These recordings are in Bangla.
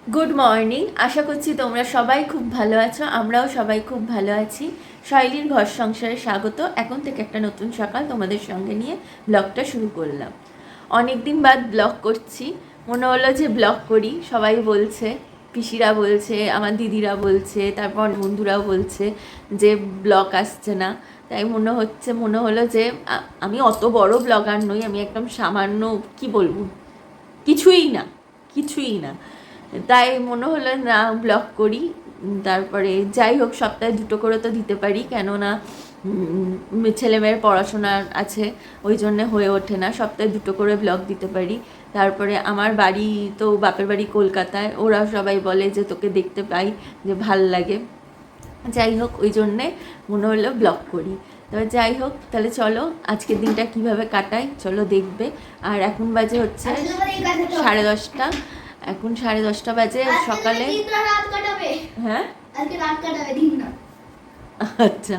Good morning. আশা করছি তোমরা সবাই খুব ভালো আছো, আমরাও সবাই খুব ভালো আছি। শৈলীর ঘর সংসারে স্বাগত। এখন থেকে একটা নতুন সকাল তোমাদের সঙ্গে নিয়ে ব্লগটা শুরু করলাম। অনেক দিন বাদ ব্লগ করছি, মনে হলো যে ব্লগ করি। সবাই বলছে, পিসিরা বলছে, আমার দিদিরা বলছে, তারপর বন্ধুরাও বলছে যে ব্লগ আসছে না। তাই মনে হলো যে আমি অত বড় ব্লগার নই, আমি একদম সামান্য, কি বলবো, কিছুই না, কিছুই না। তাই মনে হলো না ব্লগ করি। তারপরে যাই হোক, সপ্তাহে দুটো করে তো দিতে পারি, কেননা ছেলেমেয়ের পড়াশোনা আছে, ওই জন্যে হয়ে ওঠে না। সপ্তাহে দুটো করে ব্লগ দিতে পারি। তারপরে আমার বাড়ি তো, বাপের বাড়ি কলকাতায়, ওরা সবাই বলে যে তোকে দেখতে পাই, যে ভাল লাগে। যাই হোক, ওই জন্যে মনে হলো ব্লগ করি। তবে যাই হোক, তাহলে চলো আজকের দিনটা কিভাবে কাটাই চলো দেখবে। আর এখন বাজে হচ্ছে 10:30। এখন 10:30 বাজে সকালে। হ্যাঁ, আচ্ছা।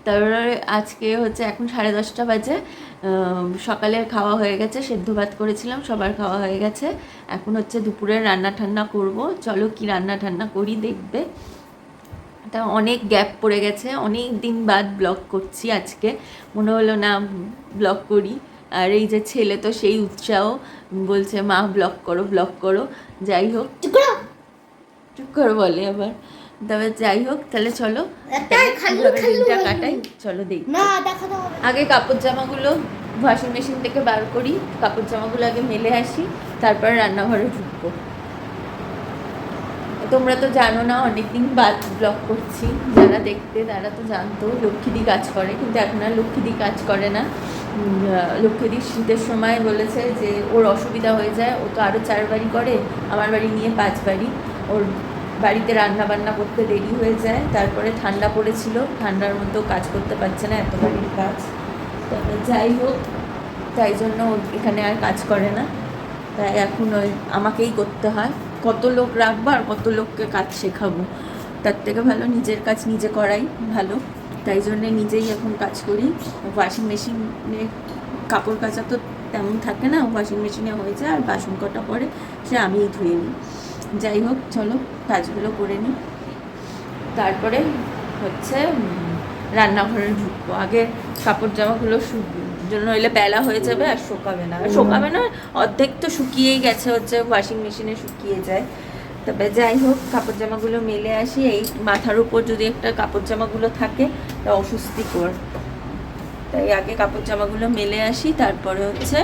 তারপরে আজকে হচ্ছে এখন 10:30 বাজে। সকালের খাওয়া হয়ে গেছে, সেদ্ধ ভাত করেছিলাম, সবার খাওয়া হয়ে গেছে। এখন হচ্ছে দুপুরের রান্না ঠান্না করব। চলো কি রান্না ঠান্না করি দেখবে। তা অনেক গ্যাপ পড়ে গেছে, অনেক দিন বাদ ব্লগ করছি। আজকে মনে হলো না ব্লগ করি। আর এই যে ছেলে তো সেই উৎসাহ, বলছে মা ব্লগ করো ব্লগ করো। যাই হোক, চুপ করে বলে আবার। তবে যাই হোক, তাহলে চলো কিভাবে দিনটা কাটাই চলো দেখি। আগে কাপড় জামাগুলো ওয়াশিং মেশিন থেকে বার করি, কাপড় জামাগুলো আগে মেলে আসি, তারপর রান্নাঘরে ঢুকবো। তোমরা তো জানো না, অনেকদিন বাদ ব্লগ করছি। যারা দেখতে তারা তো জানতো লক্ষ্মীদি কাজ করে, কিন্তু এখন আর লক্ষ্মীদি কাজ করে না। লক্ষ্মীদি শীতের সময় বলেছে যে ওর অসুবিধা হয়ে যায়, ও তো আরও 4 বাড়ি করে, আমার বাড়ি নিয়ে 5 বাড়ি। ওর বাড়িতে রান্না বান্না করতে দেরি হয়ে যায়। তারপরে ঠান্ডা পড়েছিল, ঠান্ডার মধ্যেও কাজ করতে পারছে না, এত বাড়ির কাজ। তবে যাই হোক, তাই জন্য ও এখানে আর কাজ করে না। তাই এখন ওই আমাকেই করতে হয়। কত লোক রাখবো আর কত লোককে কাজ শেখাবো? তার থেকে ভালো নিজের কাজ নিজে করাই ভালো। তাই জন্যে নিজেই এখন কাজ করি। ওয়াশিং মেশিনে কাপড় কাচা তো তেমন থাকে না, ওয়াশিং মেশিনে হয়ে যায়, আর বাসন কটা পরে সে আমিই ধুয়ে নিই। যাই হোক, চলো কাজগুলো করে নিই, তারপরে হচ্ছে রান্নাঘরে ঢুকবো। আগে কাপড় জামাগুলো জন্য হইলে বেলা হয়ে যাবে, আর শোকাবে না, শোকাবে না, অর্ধেক তো শুকিয়েই গেছে, হচ্ছে ওয়াশিং মেশিনে শুকিয়ে যায়। তবে যাই হোক, কাপড় জামাগুলো মেলে আসি। এই মাথার উপর যদি একটা কাপড় জামাগুলো থাকে তা অস্বস্তিকর, তাই আগে কাপড় জামাগুলো মেলে আসি, তারপরে হচ্ছে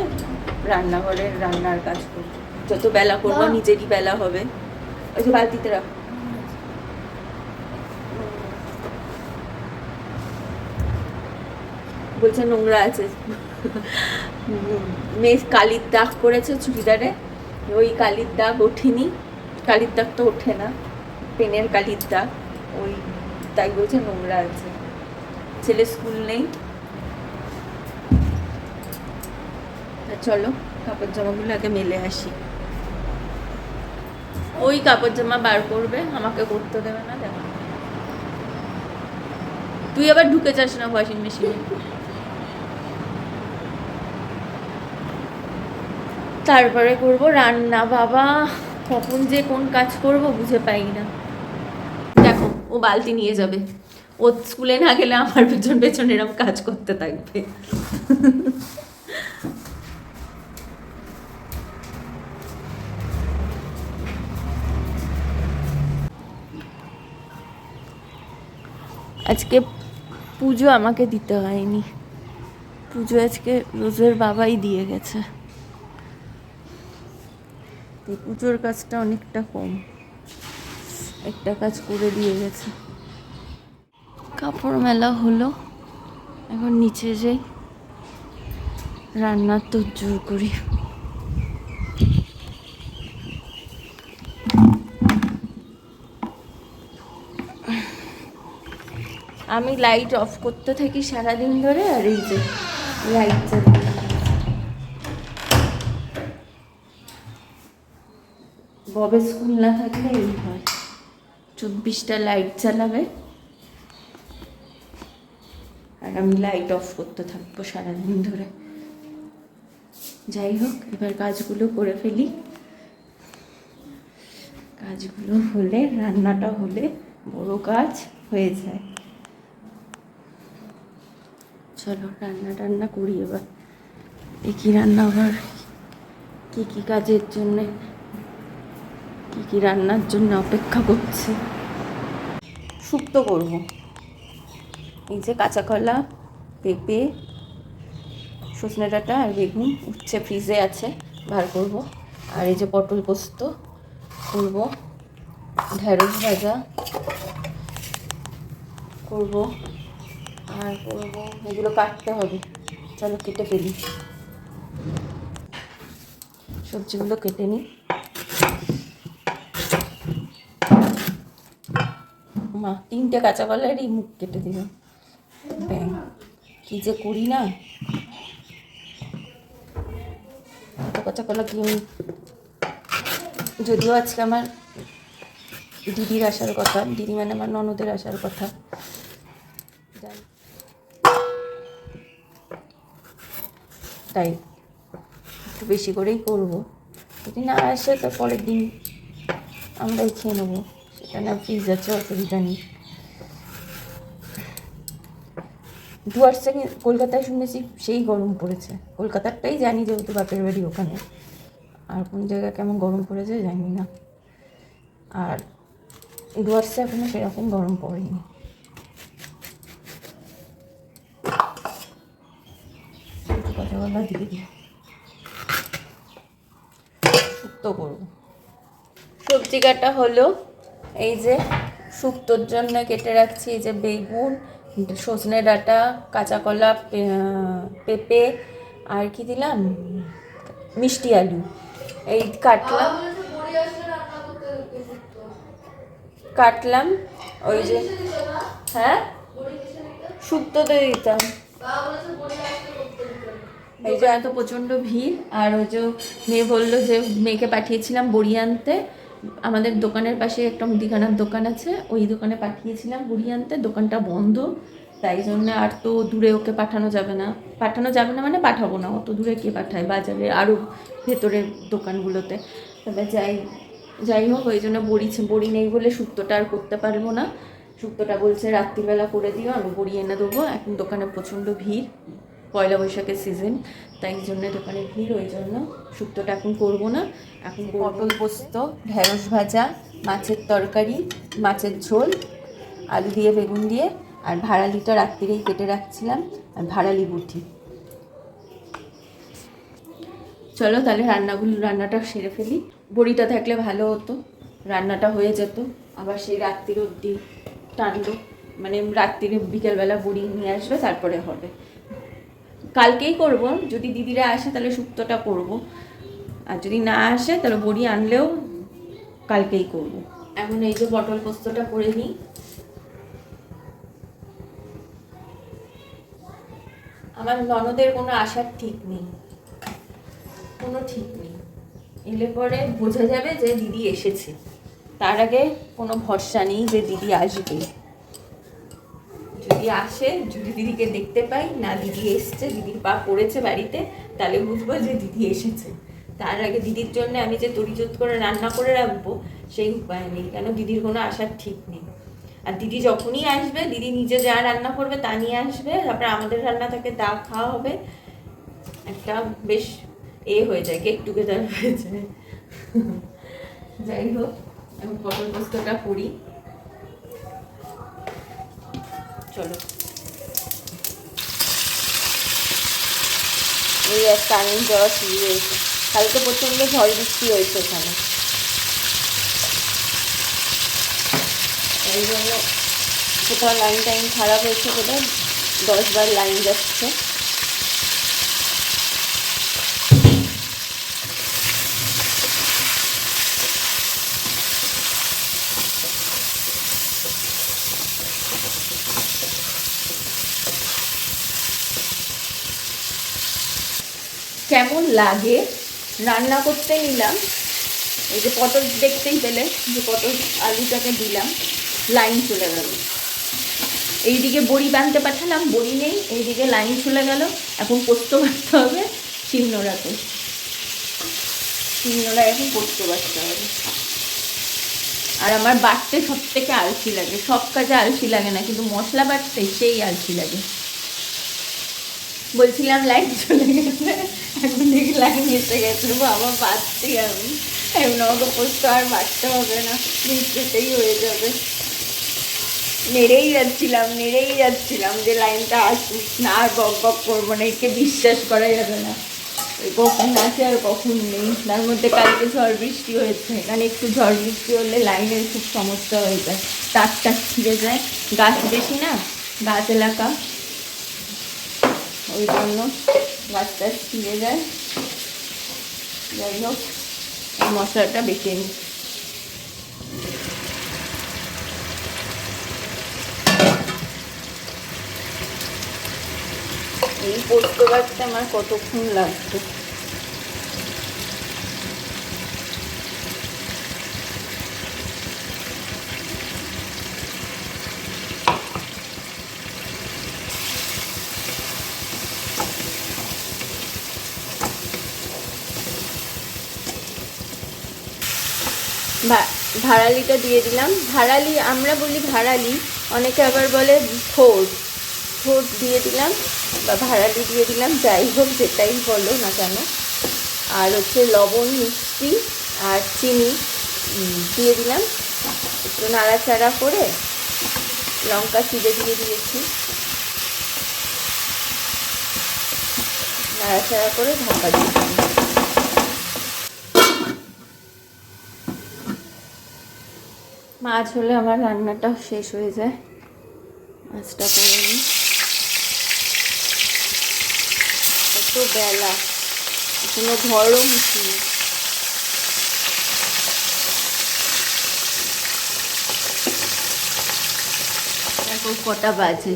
রান্নাঘরের রান্নার কাজ করবো। যত বেলা করবো নিজেরই বেলা হবে। ওই যে বালতিতে রাখ। বলছে নোংরা আছে। মেয়ে কালির দাগ করেছে চুড়িদারে, ওই কালির দাগ ওঠেনি। কালির দাগ তো ওঠে না, পেনের কালির দাগ, ওই তাই বলছে নোংরা আছে। ছেলে স্কুল নেই। চলো কাপড় জামাগুলো আগে মেলে আসি। ওই কাপড় জামা বার করবে, আমাকে করতে দেবে না। দেখো, তুই আবার ঢুকে যাস না ওয়াশিং মেশিনে। তারপরে করব রান্না। বাবা, কখন যে কোন কাজ করব বুঝে পাই না। দেখো, ও বালতি নিয়ে যাবে, ও স্কুলে না গেলে আমার পেছন পেছন এরকম কাজ করতে থাকবে। আজকে পুজো আমাকে দিতে হয়নি, পুজো আজকে রোজের বাবাই দিয়ে গেছে। এই পুজোর কাজটা অনেকটা কম, একটা কাজ করে দিয়ে গেছে। কাপড় মেলা হলো, এখন নিচে যাই, রান্নার তো জোর করি। আমি লাইট অফ করতে থাকি সারাদিন ধরে, আর এই যে লাইট জ্বালিয়ে। ববের স্কুল না থাকলে এই হয়, 24টা লাইট জ্বালাবে, আর আমি লাইট অফ করতে থাকবো সারাদিন ধরে। যাই হোক, এবার কাজগুলো করে ফেলি। কাজগুলো হলে, রান্নাটা হলে বড় কাজ হয়ে যায়। চলো রান্না করি এবার। কী রান্না আবার, কী কাজের জন্যে, কী রান্নার জন্য অপেক্ষা করছে। শুক্তো করবো। এই যে কাঁচা কলা, পেঁপে, সজনে ডাঁটা আর বেগুন উচ্ছে ফ্রিজে আছে, বার করব। আর এই যে পটল পোস্ত করব, ঢেঁড়স ভাজা করব, আর করব এগুলো কাটতে হবে। চলো কেটে ফেলি, সবজিগুলো কেটে নিই। মা 3টে কাঁচা কলারই মুখ কেটে দিল। ব্যাং, কী যে করি না, এত কাঁচা কলা কি। যদিও আজকে আমার দিদির আসার কথা, দিদি মানে আমার ননদের আসার কথা, তাই একটু বেশি করেই করবো। যদি না আসে তো পরের দিন আমরাই খেয়ে নেবো, সেটা না ফ্রিজ আছে, অসুবিধা নেই। ডুয়ার্সে কলকাতায় শুনেছি সেই গরম পড়েছে, কলকাতারটাই জানি যেহেতু বাপের বাড়ি ওখানে, আর কোন জায়গায় কেমন গরম পড়েছে জানি না। আর ডুয়ার্সে এখনো সেরকম গরম পড়েনি। কথা বলা দিয়ে দিই, শুক্তো করবো। সবজি কাটা হলো, এই যে শুক্তোর জন্য কেটে রাখছি এই যে বেগুন, সজনে ডাঁটা, কাঁচা কলা, পেঁপে, আর কি দিলাম, মিষ্টি আলু, এই কাটলাম ওই যে, হ্যাঁ শুক্তোতে দিতাম। এই যে এত প্রচণ্ড ভিড়, আর ওই যে মেয়ে বললো যে মেয়েকে পাঠিয়েছিলাম বড়ি আনতে, আমাদের দোকানের পাশে একটা মুদিখানার দোকান আছে, ওই দোকানে পাঠিয়েছিলাম বড়ি আনতে, দোকানটা বন্ধ, তাই জন্য আর তো দূরে ওকে পাঠানো যাবে না মানে পাঠাবো না, অত দূরে কে পাঠায়, বাজারে আরও ভেতরের দোকানগুলোতে। তবে যাই হোক, ওই জন্য বড়ি নেই বলে শুক্তোটা আর করতে পারবো না। শুক্তোটা বলছে রাত্রিবেলা করে দিও, আমি বড়ি এনে দেবো। এখন দোকানে প্রচণ্ড ভিড়, পয়লা বৈশাখের সিজন, তাই জন্য দোকানে ভিড়, ওই জন্য শুক্তোটা এখন করবো না। এখন পটল পোস্ত, ঢেঁড়স ভাজা, মাছের তরকারি, মাছের ঝোল, আলু দিয়ে বেগুন দিয়ে, আর ভাড়ালিটা রাত্রিরেই কেটে রাখছিলাম, আর ভাড়ালি বুটি। চলো তাহলে রান্নাটা সেরে ফেলি। বড়িটা থাকলে ভালো হতো, রান্নাটা হয়ে যেত, আবার সেই রাত্রির অবধি টানলো, মানে রাত্রিরে বিকেলবেলা বড়ি নিয়ে আসবে, তারপরে হবে। কালকেই করব, যদি দিদিরা আসে তাহলে শুক্তোটা করব, আর যদি না আসে তাহলে বড়ি আনলেও কালকেই করব। এখন এই যে পটল পোস্তটা করে নিই। আমার ননদের কোনো আসার ঠিক নেই, কোনো ঠিক নেই, এলে পরে বোঝা যাবে যে দিদি এসেছে, তার আগে কোনো ভরসা নেই যে দিদি আসবে। যদি আসে, যদি দিদিকে দেখতে পাই না, দিদি এসছে, দিদির পা পড়েছে বাড়িতে, তাহলে বুঝবো যে দিদি এসেছে। তার আগে দিদির জন্য আমি যে তড়িজড়ি করে রান্না করে রাখবো সেই উপায় নেই, কেন দিদির কোনো আসার ঠিক নেই। আর দিদি যখনই আসবে, দিদি নিজে যা রান্না করবে তা নিয়ে আসবে, তারপরে আমাদের রান্না থেকে তা খাওয়া হবে, একটা বেশ হয়ে যায়, গেট টুগেদার হয়ে যায়। যাই হোক, এখন পটল পোস্তটা করি। চলো, এই একটা আনন্দ যাওয়া শুরু হয়েছে, কালকে প্রচণ্ড ঝড় বৃষ্টি হয়েছে ওখানে, এই জন্য কোথাও লাইন খারাপ হয়েছে বলে 10 বার লাইন যাচ্ছে। কেমন লাগে রান্না করতে নিলাম, এই যে পটল দেখতেই পেলে যে পটল আলুটাকে দিলাম, লাইন চলে গেল। এইদিকে বড়ি বানতে পাঠালাম, বড়ি নেই, এইদিকে লাইন চলে গেল। এখন পোস্ত বাটতে হবে শিলনোড়াতে, শিলনোড়ায় এখন পোস্ত বাটতে হবে। আর আমার বাটতে সব থেকে আলসি লাগে, সব কাজে আলসি লাগে না, কিন্তু মশলা বাটতে সেই আলসি লাগে। বলছিলাম লাইট চলে গেছে, এখন দেখি লাইন এসে গেছে, আবার বাঁচছি আমি। এখন আমাকে পোস্ত আর বাড়তে হবে না, মিনিটেই হয়ে যাবে। নেড়েই যাচ্ছিলাম যে লাইনটা আসুক না, আর বক বক করবো না, একে বিশ্বাস করা যাবে না কখন আসে আর কখন নেই। তার মধ্যে কালকে ঝড় বৃষ্টি হয়েছে, এখানে একটু ঝড় বৃষ্টি হলে লাইনের খুব সমস্যা হয়ে যায়, তার ছিঁড়ে যায়, গাছ বেশি না, গাছ এলাকা, ওই জন্য গাছটা ছিঁড়ে যায়। যাই হোক, এই মশলাটা বেটে নিই। এই পোস্ত বাটতে আমার কতক্ষণ লাগবে। ভাড়ালিটা দিয়ে দিলাম। ভাড়ালি আমরা বলি, ভাড়ালি অনেকে আবার বলে থোড়, থোড় দিয়ে দিলাম বা ভাড়ালি দিয়ে দিলাম, যাই হোক যেটাই বলো না কেন। আর হচ্ছে লবণ, মিষ্টি আর চিনি দিয়ে দিলাম, একটু নাড়াচাড়া করে লঙ্কা চিড়ে দিয়ে দিয়েছি, নাড়াচাড়া করে ঢাকা দিয়ে দিলাম। মাছ হলে আমার রান্নাটা শেষ হয়ে যায়, মাছটা করে নিই। কত বেলা, কোনো ঘরও মুছিনি। দেখো কটা বাজে,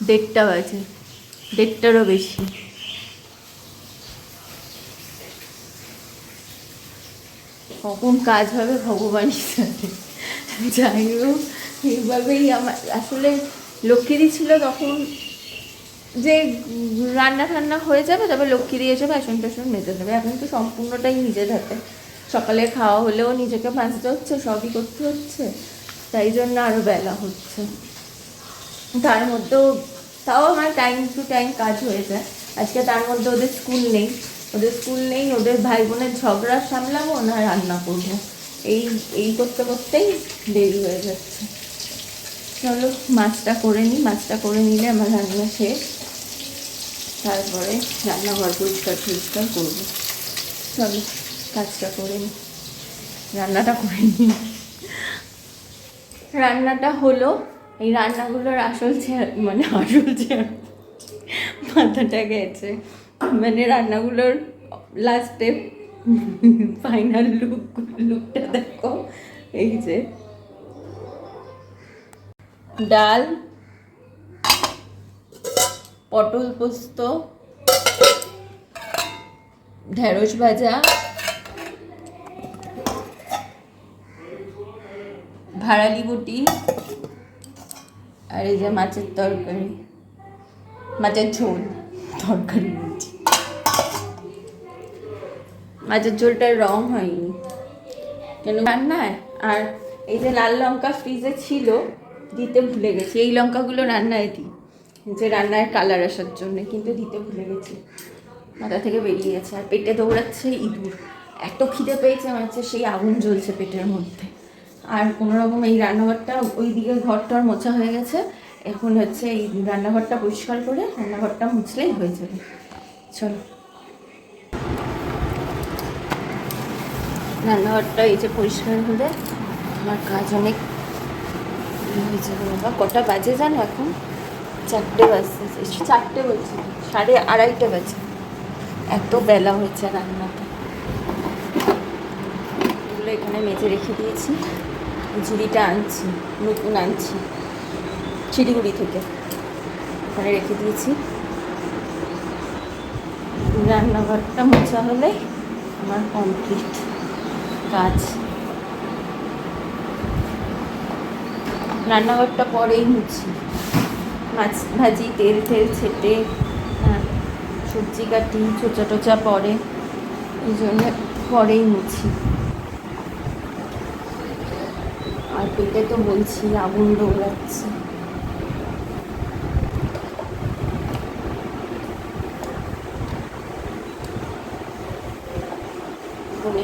1:30 বাজে, 1:30টারও বেশি। কখন কাজ হবে ভগবানই জানে। যাই হোক, এইভাবেই আমার আসলে লক্ষ্মীদি ছিল তখন, যে রান্না ঠান্না হয়ে যাবে, তবে লক্ষ্মীদি এসে বাসন টাসন মেজে দেবে। এখন তো সম্পূর্ণটাই নিজের হাতে, সকালে খাওয়া হলেও নিজেকে মাজতে হচ্ছে, সবই করতে হচ্ছে, তাই জন্য আরও বেলা হচ্ছে। তার মধ্যেও তাও আমার টাইম টু টাইম কাজ হয়ে যায়। আজকে তার মধ্যে ওদের স্কুল নেই, ওদের ভাই বোনের ঝগড়া সামলাবো না রান্না করবো, এই করতে করতেই দেরি হয়ে যাচ্ছে। চলো মাছটা করে নিই, মাছটা করে নিলে আমার রান্না শেষ, তারপরে রান্নাঘর পরিষ্কার করবো। চলো কাজটা করে নিই, রান্নাটা করে নিই। রান্নাটা হলো, এই রান্নাগুলোর আসল চেয়ার মাথাটা গেছে, মানে রান্নাগুলোর লাস্টে ফাইনাল লুকটা দেখো। এই যে ডাল, পটল পোস্ত, ঢেঁড়স ভাজা, ভাড়ালি বটি, আর এই যে মাছের তরকারি, মাছের ঝোল, তরকারি বলছি, মাছের ঝোলটার রং হয়নি কেন রান্নায়। আর এই যে লাল লঙ্কা ফ্রিজে ছিল, দিতে ভুলে গেছি, এই লঙ্কাগুলো রান্নায় দিই যে রান্নায় কালার আসার জন্য, কিন্তু দিতে ভুলে গেছি, মাথা থেকে বেরিয়ে গেছে। আর পেটে দৌড়াচ্ছে ইঁদুর, এত খিদে পেয়েছে আমার হচ্ছে, সেই আগুন জ্বলছে পেটের মধ্যে। আর কোনোরকম এই রান্নাঘরটা, ওই দিকের ঘরটার মোছা হয়ে গেছে, এখন হচ্ছে এই রান্নাঘরটা পরিষ্কার করে রান্নাঘরটা মুছলেই হয়ে যাবে। চলো রান্নাঘরটা এই যে পরিষ্কার হলে আমার কাজ অনেক হয়ে যাবে। বাবা কটা বাজে জানো এখন? 4টে বাজছে, 4টে বলছি, 2:30 বাজে, এত বেলা হয়েছে রান্নাটা। এগুলো এখানে মেজে রেখে দিয়েছি, ঝুড়িটা আনছি, নতুন আনছি শিলিগুড়ি থেকে, ওখানে রেখে দিয়েছি। রান্নাঘরটা মোছা হলে আমার কমপ্লিট কাজ। রান্নাঘরটা পরেই মুছি, মাছ ভাজি, তেল ছেটে, সবজি কাটি, চোচা টোচা পরে, এই জন্য পরেই মুছি। আর পেটে তো বলছি আগুন দৌড়াচ্ছে।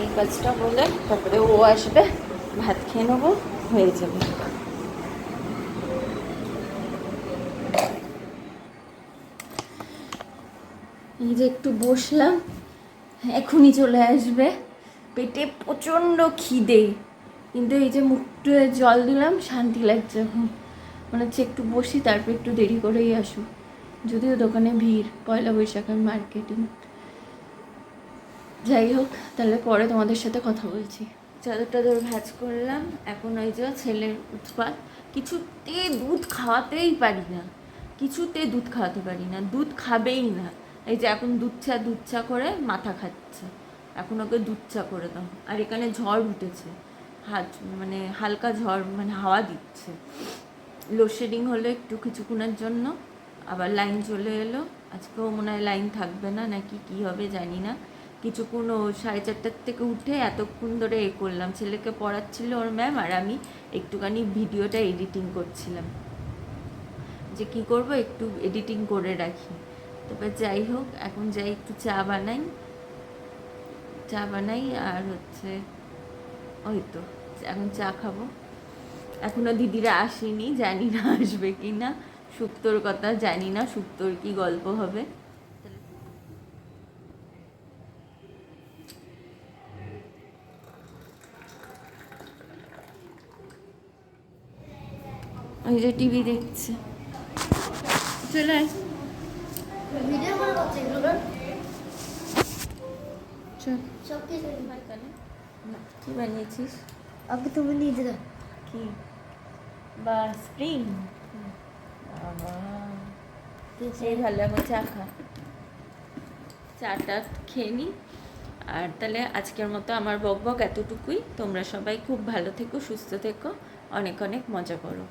এই কাজটা বলে তারপরে ও আসবে, ভাত খেয়ে নেবো, হয়ে যাবে। এই যে একটু বসলাম, এখনই চলে আসবে। পেটে প্রচণ্ড খিদে, কিন্তু এই যে মুখটু জল দিলাম, শান্তি লাগছে এখন। মনে হচ্ছে একটু বসি, তারপর একটু দেরি করেই আসুক। যদিও দোকানে ভিড়, পয়লা বৈশাখের মার্কেটিং। যাই হোক, তাহলে পরে তোমাদের সাথে কথা বলছি। চাদর টাদর ভাজ করলাম। এখন ওই যে ছেলের উৎপাত, কিছুতে দুধ খাওয়াতেই পারি না, কিছুতে দুধ খাওয়াতে পারি না, দুধ খাবেই না। এই যে এখন দুধ চা করে মাথা খাচ্ছে, এখন ওকে দুধ চা করে দাও। আর এখানে ঝড় উঠেছে, মানে হালকা ঝড়, মানে হাওয়া দিচ্ছে। লোডশেডিং হলো একটু কিছুক্ষণের জন্য, আবার লাইন চলে এলো। আজকেও মনে হয় লাইন থাকবে না, নাকি কী হবে জানি না। কিছুক্ষণ ও 4:30 থেকে উঠে এতক্ষণ ধরে করলাম, ছেলেকে পড়াচ্ছিল ওর ম্যাম, আর আমি একটুখানি ভিডিওটা এডিটিং করছিলাম, যে কি করব একটু এডিটিং করে রাখি। তবে যাই হোক, এখন যাই একটু চা বানাই আর হচ্ছে ওই তো এখন চা খাবো। এখনও দিদিরা আসেনি, জানি না আসবে কি না। সুক্তোর কথা জানি না, সুক্তোর কি গল্প হবে। ওই যে টিভি দেখছে, চলে আয়। চল, কি বানিয়েছিস? আগে তুমি নিজে দাও। কি বা স্প্রিং? বাবা, এই ভালো, এখন চা খা, চাটা খেয়ে নিই। আর তাহলে আজকের মতো আমার বকবক এতটুকুই। তোমরা সবাই খুব ভালো থেকো, সুস্থ থেকো, অনেক অনেক মজা করো।